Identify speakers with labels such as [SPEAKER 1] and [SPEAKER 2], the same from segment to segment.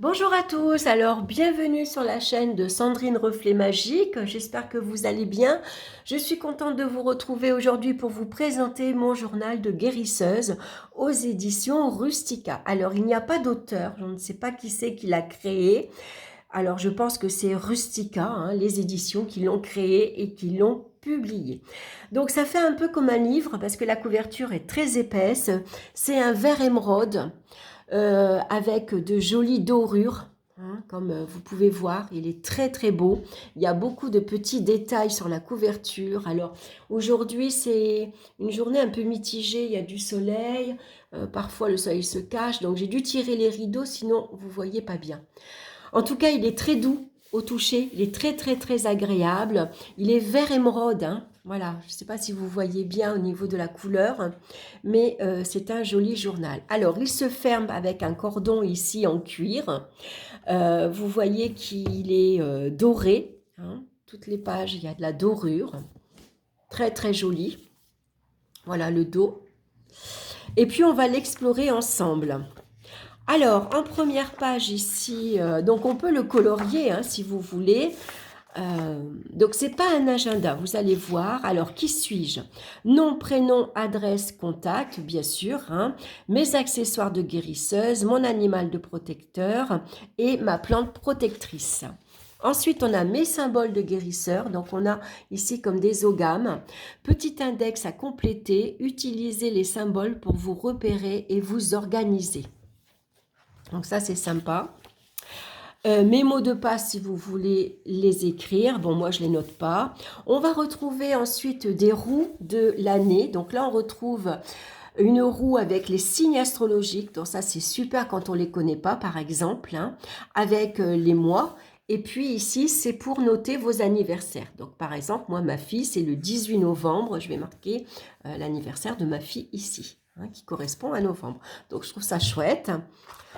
[SPEAKER 1] Bonjour à tous, alors bienvenue sur la chaîne de Sandrine Reflet Magique, j'espère que vous allez bien. Je suis contente de vous retrouver aujourd'hui pour vous présenter mon journal de guérisseuse aux éditions Rustica. Alors il n'y a pas d'auteur, je ne sais pas qui c'est qui l'a créé, alors je pense que c'est Rustica, les éditions qui l'ont créé et qui l'ont publié. Donc ça fait un peu comme un livre parce que la couverture est très épaisse, c'est un vert émeraude avec de jolies dorures. Comme vous pouvez voir, il est très très beau. Il y a beaucoup de petits détails sur la couverture. Alors aujourd'hui, c'est une journée un peu mitigée. Il y a du soleil. Parfois, le soleil se cache. Donc j'ai dû tirer les rideaux, sinon vous voyez pas bien. En tout cas, il est très doux au toucher. Il est très très très agréable. Il est vert émeraude. Voilà, je ne sais pas si vous voyez bien au niveau de la couleur, mais c'est un joli journal. Alors, il se ferme avec un cordon ici en cuir. Vous voyez qu'il est doré. Toutes les pages, il y a de la dorure. Très très joli. Voilà le dos. Et puis, on va l'explorer ensemble. Alors, en première page ici, donc on peut le colorier si vous voulez. Donc, c'est pas un agenda, vous allez voir. Alors, qui suis-je? Nom, prénom, adresse, contact, bien sûr. Mes accessoires de guérisseuse, mon animal de protecteur et ma plante protectrice. Ensuite, on a mes symboles de guérisseur. Donc, on a ici comme des ogames. Petit index à compléter. Utilisez les symboles pour vous repérer et vous organiser. Donc ça, c'est sympa. Mes mots de passe, si vous voulez les écrire. Bon, moi, je ne les note pas. On va retrouver ensuite des roues de l'année. Donc là, on retrouve une roue avec les signes astrologiques. Donc ça, c'est super quand on ne les connaît pas, par exemple, avec les mois. Et puis ici, c'est pour noter vos anniversaires. Donc par exemple, moi, ma fille, c'est le 18 novembre. Je vais marquer l'anniversaire de ma fille ici, qui correspond à novembre. Donc je trouve ça chouette.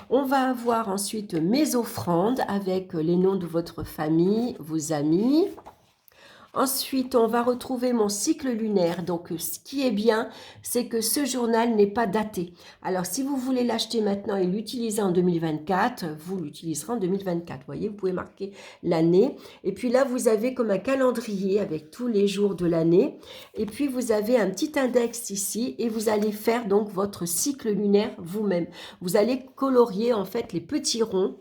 [SPEAKER 1] On va avoir ensuite mes offrandes avec les noms de votre famille, vos amis. Ensuite, on va retrouver mon cycle lunaire. Donc, ce qui est bien, c'est que ce journal n'est pas daté. Alors, si vous voulez l'acheter maintenant et l'utiliser en 2024, vous l'utiliserez en 2024. Vous voyez, vous pouvez marquer l'année. Et puis là, vous avez comme un calendrier avec tous les jours de l'année. Et puis, vous avez un petit index ici et vous allez faire donc votre cycle lunaire vous-même. Vous allez colorier en fait les petits ronds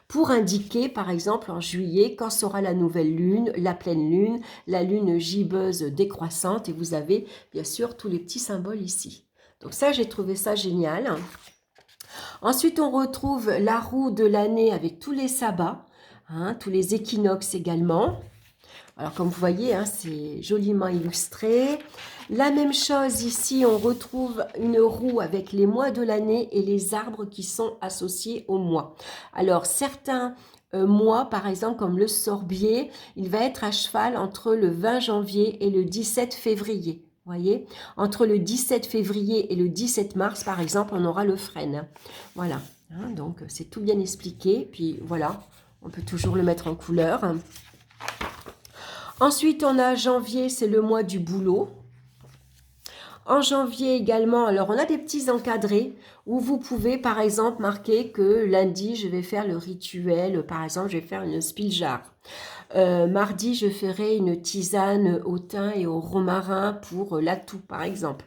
[SPEAKER 1] pour indiquer, par exemple, en juillet, quand sera la nouvelle lune, la pleine lune, la lune gibbeuse décroissante, et vous avez, bien sûr, tous les petits symboles ici. Donc ça, j'ai trouvé ça génial. Ensuite, on retrouve la roue de l'année avec tous les sabbats, tous les équinoxes également. Alors, comme vous voyez, c'est joliment illustré. La même chose ici, on retrouve une roue avec les mois de l'année et les arbres qui sont associés aux mois. Alors, certains mois, par exemple, comme le sorbier, il va être à cheval entre le 20 janvier et le 17 février. Vous voyez, entre le 17 février et le 17 mars, par exemple, on aura le frêne. Voilà, donc c'est tout bien expliqué. Puis voilà, on peut toujours le mettre en couleur. Ensuite, on a janvier, c'est le mois du boulot. En janvier également, alors on a des petits encadrés où vous pouvez par exemple marquer que lundi, je vais faire le rituel, par exemple, je vais faire une spiljar. Mardi, je ferai une tisane au thym et au romarin pour l'atout, par exemple.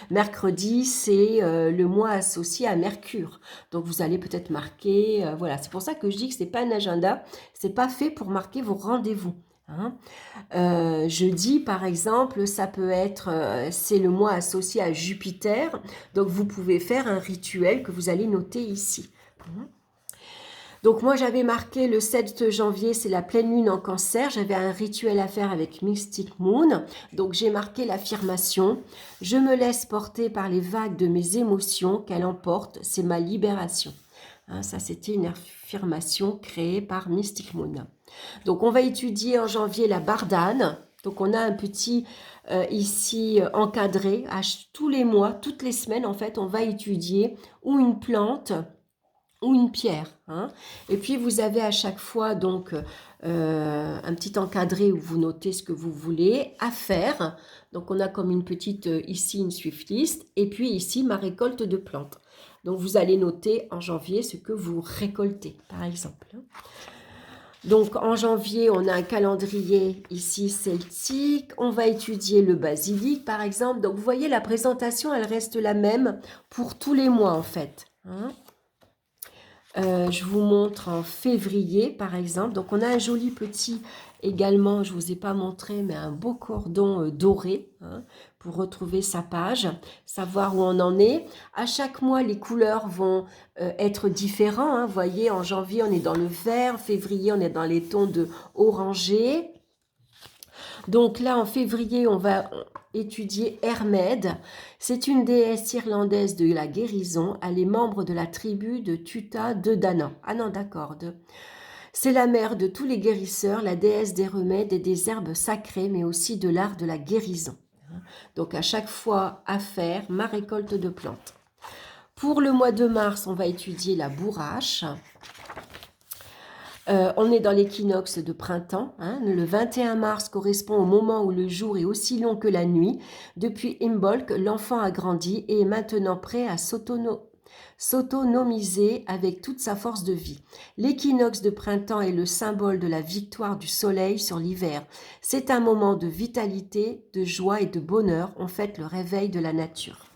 [SPEAKER 1] Mercredi, c'est le mois associé à Mercure. Donc, vous allez peut-être marquer, voilà. C'est pour ça que je dis que ce n'est pas un agenda, c'est pas fait pour marquer vos rendez-vous. Jeudi, par exemple, ça peut être, c'est le mois associé à Jupiter. Donc, vous pouvez faire un rituel que vous allez noter ici. Donc, moi, j'avais marqué le 7 janvier, c'est la pleine lune en cancer. J'avais un rituel à faire avec Mystic Moon. Donc, j'ai marqué l'affirmation. Je me laisse porter par les vagues de mes émotions. Qu'elle emporte, c'est ma libération. Ça, c'était une affirmation créée par Mystic Moon. Donc, on va étudier en janvier la bardane. Donc, on a un petit ici encadré. Tous les mois, toutes les semaines, en fait, on va étudier ou une plante ou une pierre, hein. Et puis vous avez à chaque fois donc un petit encadré où vous notez ce que vous voulez à faire. Donc on a comme une petite ici une Swift list et puis ici ma récolte de plantes. Donc vous allez noter en janvier ce que vous récoltez par exemple. Donc en janvier on a un calendrier ici celtique. On va étudier le basilic par exemple. Donc vous voyez la présentation elle reste la même pour tous les mois en fait, hein. Je vous montre en février, par exemple. Donc, on a un joli petit également, je ne vous ai pas montré, mais un beau cordon doré, hein, pour retrouver sa page, savoir où on en est. À chaque mois, les couleurs vont être différentes, hein. Vous voyez, en janvier, on est dans le vert. En février, on est dans les tons de orangé. Donc là, en février, on va étudier Hermède. C'est une déesse irlandaise de la guérison. Elle est membre de la tribu de Tuatha de Danann. Ah non, d'accord. C'est la mère de tous les guérisseurs, la déesse des remèdes et des herbes sacrées, mais aussi de l'art de la guérison. Donc à chaque fois, à faire, ma récolte de plantes. Pour le mois de mars, on va étudier la bourrache. On est dans l'équinoxe de printemps, hein. Le 21 mars correspond au moment où le jour est aussi long que la nuit. Depuis Imbolc, l'enfant a grandi et est maintenant prêt à s'autonomiser avec toute sa force de vie. L'équinoxe de printemps est le symbole de la victoire du soleil sur l'hiver. C'est un moment de vitalité, de joie et de bonheur. On fête le réveil de la nature.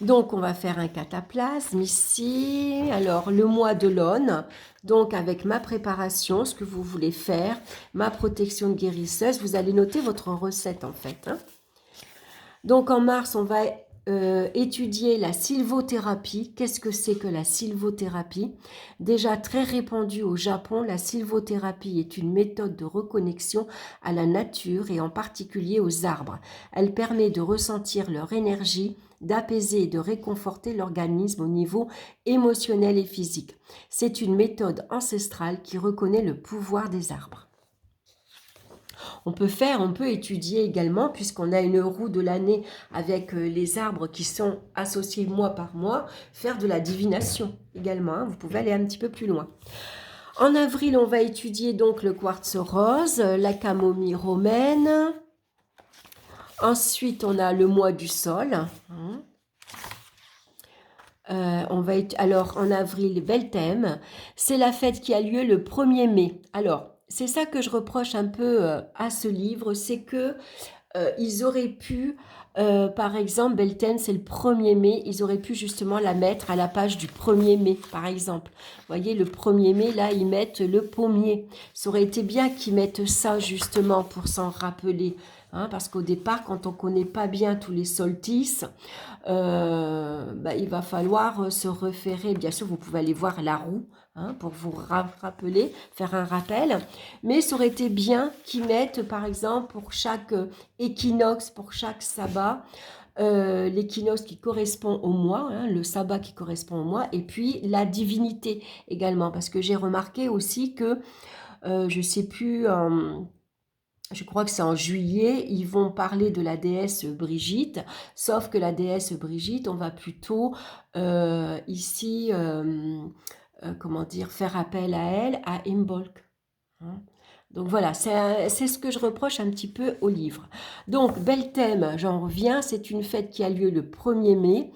[SPEAKER 1] Donc, on va faire un cataplasme ici. Alors, le mois de l'aune, donc avec ma préparation, ce que vous voulez faire, ma protection de guérisseuse, vous allez noter votre recette en fait, hein. Donc, en mars, on va étudier la sylvothérapie. Qu'est-ce que c'est que la sylvothérapie? Déjà très répandue au Japon, la sylvothérapie est une méthode de reconnexion à la nature et en particulier aux arbres. Elle permet de ressentir leur énergie, d'apaiser et de réconforter l'organisme au niveau émotionnel et physique. C'est une méthode ancestrale qui reconnaît le pouvoir des arbres. On peut étudier également, puisqu'on a une roue de l'année avec les arbres qui sont associés mois par mois, faire de la divination également, hein. Vous pouvez aller un petit peu plus loin. En avril, on va étudier donc le quartz rose, la camomille romaine. Ensuite, on a le mois du sol. Alors, en avril, Belthème, c'est la fête qui a lieu le 1er mai. Alors, c'est ça que je reproche un peu à ce livre, c'est que ils auraient pu, par exemple, Belthème, c'est le 1er mai, ils auraient pu justement la mettre à la page du 1er mai, par exemple. Vous voyez, le 1er mai, là, ils mettent le pommier. Ça aurait été bien qu'ils mettent ça, justement, pour s'en rappeler. Hein, parce qu'au départ, quand on ne connaît pas bien tous les solstices, il va falloir se référer. Bien sûr, vous pouvez aller voir la roue, hein, pour vous rappeler, faire un rappel. Mais ça aurait été bien qu'ils mettent, par exemple, pour chaque équinoxe, pour chaque sabbat, l'équinoxe qui correspond au mois, hein, le sabbat qui correspond au mois, et puis la divinité également. Parce que j'ai remarqué aussi que, je ne sais plus... je crois que c'est en juillet, ils vont parler de la déesse Brigitte, sauf que la déesse Brigitte, on va plutôt ici, comment dire, faire appel à elle, à Imbolc, hein. Donc voilà, c'est ce que je reproche un petit peu au livre. Donc, Belthème, j'en reviens, c'est une fête qui a lieu le 1er mai.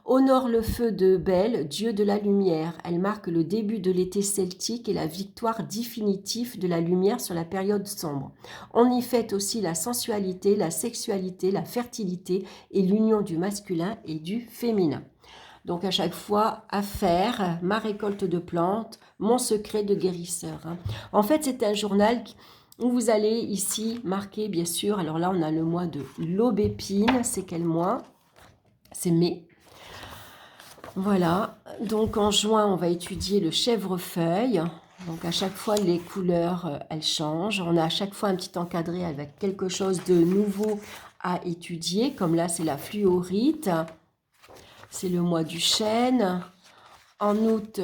[SPEAKER 1] Honore le feu de Bel, dieu de la lumière. Elle marque le début de l'été celtique et la victoire définitive de la lumière sur la période sombre. On y fête aussi la sensualité, la sexualité, la fertilité et l'union du masculin et du féminin. Donc à chaque fois, à faire, ma récolte de plantes, mon secret de guérisseur, hein. En fait, c'est un journal où vous allez ici marquer, bien sûr, alors là, on a le mois de l'aubépine. C'est quel mois? C'est mai. Voilà, donc en juin, on va étudier le chèvrefeuille. Donc à chaque fois, les couleurs, elles changent. On a à chaque fois un petit encadré avec quelque chose de nouveau à étudier. Comme là, c'est la fluorite. C'est le mois du chêne. En août,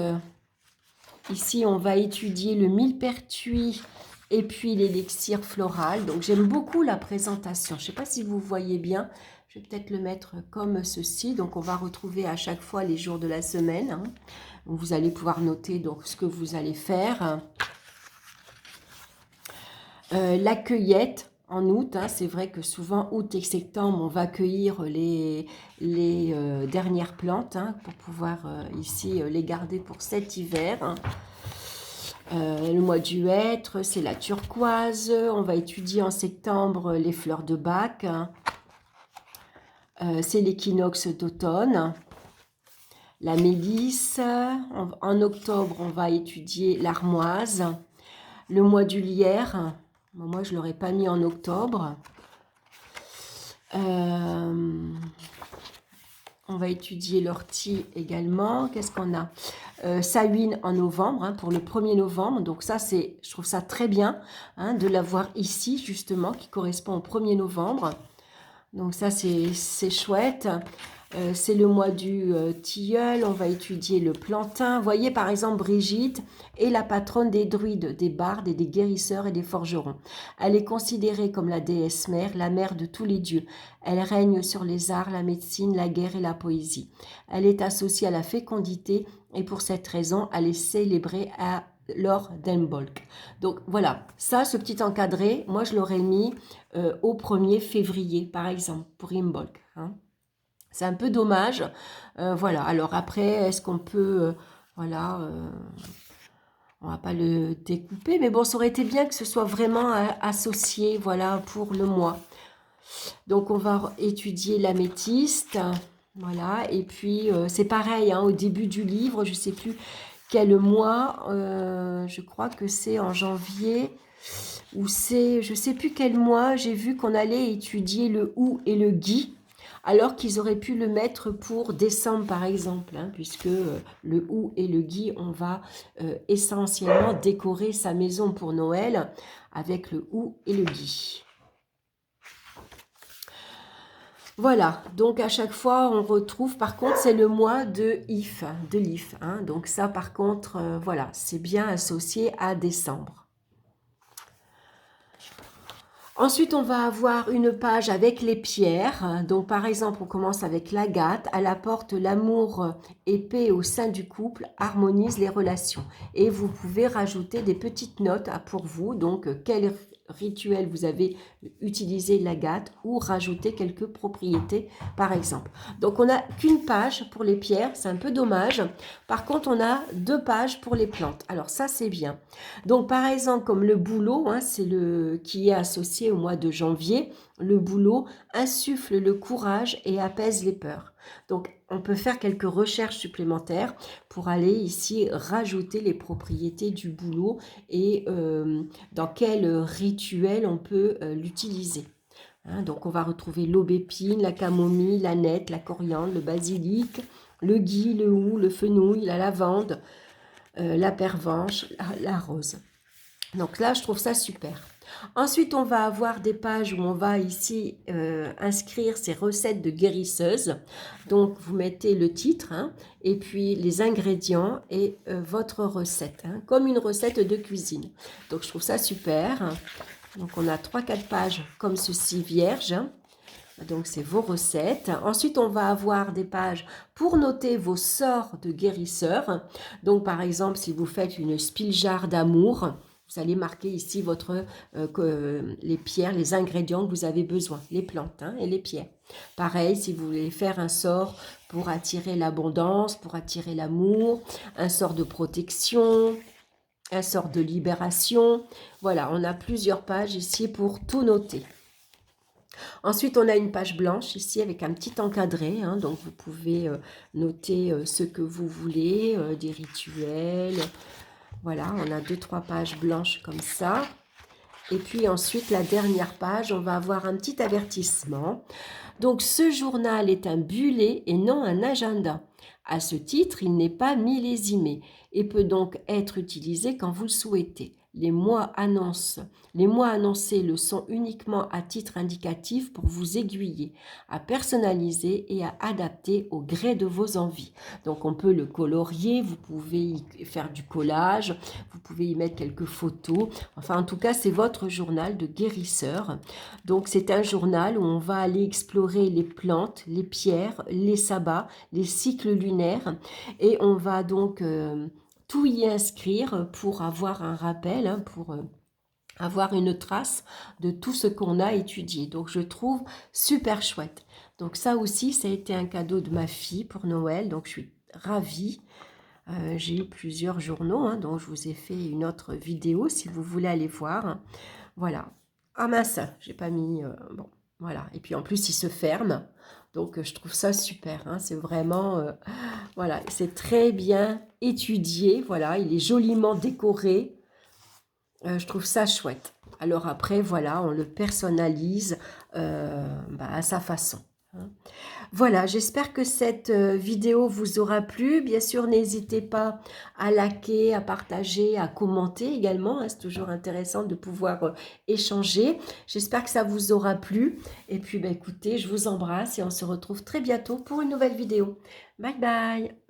[SPEAKER 1] ici, on va étudier le millepertuis et puis l'élixir floral. Donc j'aime beaucoup la présentation. Je ne sais pas si vous voyez bien. Je vais peut-être le mettre comme ceci. Donc, on va retrouver à chaque fois les jours de la semaine, hein. Vous allez pouvoir noter donc ce que vous allez faire. La cueillette en août, hein, c'est vrai que souvent août et septembre, on va cueillir les dernières plantes, hein, pour pouvoir ici les garder pour cet hiver, hein. Le mois du hêtre, c'est la turquoise. On va étudier en septembre les fleurs de bac, hein. C'est l'équinoxe d'automne. La mélisse. En octobre, on va étudier l'armoise. Le mois du lierre. Moi, je ne l'aurais pas mis en octobre. On va étudier l'ortie également. Qu'est-ce qu'on a? Samhain en novembre, hein, pour le 1er novembre. Donc ça, je trouve ça très bien, hein, de l'avoir ici, justement, qui correspond au 1er novembre. Donc ça, c'est chouette. C'est le mois du tilleul. On va étudier le plantain. Vous voyez, par exemple, Brigitte est la patronne des druides, des bardes et des guérisseurs et des forgerons. Elle est considérée comme la déesse mère, la mère de tous les dieux. Elle règne sur les arts, la médecine, la guerre et la poésie. Elle est associée à la fécondité et pour cette raison, elle est célébrée à Lord d'Embolc. Donc voilà, ça, ce petit encadré, moi je l'aurais mis au 1er février, par exemple, pour Imbolc, hein. C'est un peu dommage. Voilà, alors après, est-ce qu'on peut... voilà, on va pas le découper, mais bon, ça aurait été bien que ce soit vraiment associé, voilà, pour le mois. Donc, on va étudier l'améthyste, voilà, et puis c'est pareil, hein, au début du livre, je sais plus quel mois, je crois que c'est en janvier, ou c'est, je sais plus quel mois, j'ai vu qu'on allait étudier le hou et le gui, alors qu'ils auraient pu le mettre pour décembre par exemple, hein, puisque le hou et le gui, on va essentiellement décorer sa maison pour Noël avec le hou et le gui. Voilà, donc à chaque fois on retrouve, par contre c'est le mois de l'if, hein, donc ça par contre, voilà, c'est bien associé à décembre. Ensuite, on va avoir une page avec les pierres. Donc, par exemple, on commence avec l'agate. Elle apporte l'amour et paix au sein du couple, harmonise les relations. Et vous pouvez rajouter des petites notes pour vous. Donc, quel rituel vous avez utilisé l'agate ou rajouter quelques propriétés, par exemple. Donc, on n'a qu'une page pour les pierres. C'est un peu dommage. Par contre, on a 2 pages pour les plantes. Alors, ça, c'est bien. Donc, par exemple, comme le bouleau, hein, c'est le qui est associé au mois de janvier, le bouleau insuffle le courage et apaise les peurs. Donc, on peut faire quelques recherches supplémentaires pour aller ici rajouter les propriétés du bouleau et dans quel rituel on peut l'utiliser. Hein, donc, on va retrouver l'aubépine, la camomille, la nette, la coriandre, le basilic, le gui, le hou, le fenouil, la lavande, la pervenche, la rose. Donc là, je trouve ça super. Ensuite, on va avoir des pages où on va ici inscrire ces recettes de guérisseuses. Donc, vous mettez le titre, hein, et puis les ingrédients et votre recette, hein, comme une recette de cuisine. Donc, je trouve ça super. Donc, on a 3-4 pages comme ceci, vierges. Donc, c'est vos recettes. Ensuite, on va avoir des pages pour noter vos sorts de guérisseurs. Donc, par exemple, si vous faites une spiljar d'amour, vous allez marquer ici les pierres, les ingrédients que vous avez besoin, les plantes, hein, et les pierres. Pareil, si vous voulez faire un sort pour attirer l'abondance, pour attirer l'amour, un sort de protection, un sort de libération. Voilà, on a plusieurs pages ici pour tout noter. Ensuite, on a une page blanche ici avec un petit encadré, hein, donc vous pouvez noter ce que vous voulez, des rituels. Voilà, on a 2-3 pages blanches comme ça. Et puis ensuite, la dernière page, on va avoir un petit avertissement. Donc, ce journal est un bullet et non un agenda. À ce titre, il n'est pas millésimé et peut donc être utilisé quand vous le souhaitez. Les mois annoncés le sont uniquement à titre indicatif pour vous aiguiller, à personnaliser et à adapter au gré de vos envies. Donc on peut le colorier, vous pouvez y faire du collage, vous pouvez y mettre quelques photos. Enfin en tout cas c'est votre journal de guérisseur. Donc c'est un journal où on va aller explorer les plantes, les pierres, les sabbats, les cycles lunaires et on va donc tout y inscrire pour avoir un rappel, hein, pour avoir une trace de tout ce qu'on a étudié. Donc je trouve super chouette. Donc ça aussi, ça a été un cadeau de ma fille pour Noël, donc je suis ravie. J'ai eu plusieurs journaux, hein, dont je vous ai fait une autre vidéo si vous voulez aller voir. Voilà. Ah mince, j'ai pas mis... bon, voilà. Et puis en plus, il se ferme. Donc je trouve ça super. Hein, c'est vraiment... voilà, c'est très bien étudié. Voilà, il est joliment décoré. Je trouve ça chouette. Alors après, voilà, on le personnalise à sa façon. Hein. Voilà, j'espère que cette vidéo vous aura plu. Bien sûr, n'hésitez pas à liker, à partager, à commenter également. Hein, c'est toujours intéressant de pouvoir échanger. J'espère que ça vous aura plu. Et puis, écoutez, je vous embrasse et on se retrouve très bientôt pour une nouvelle vidéo. Bye bye!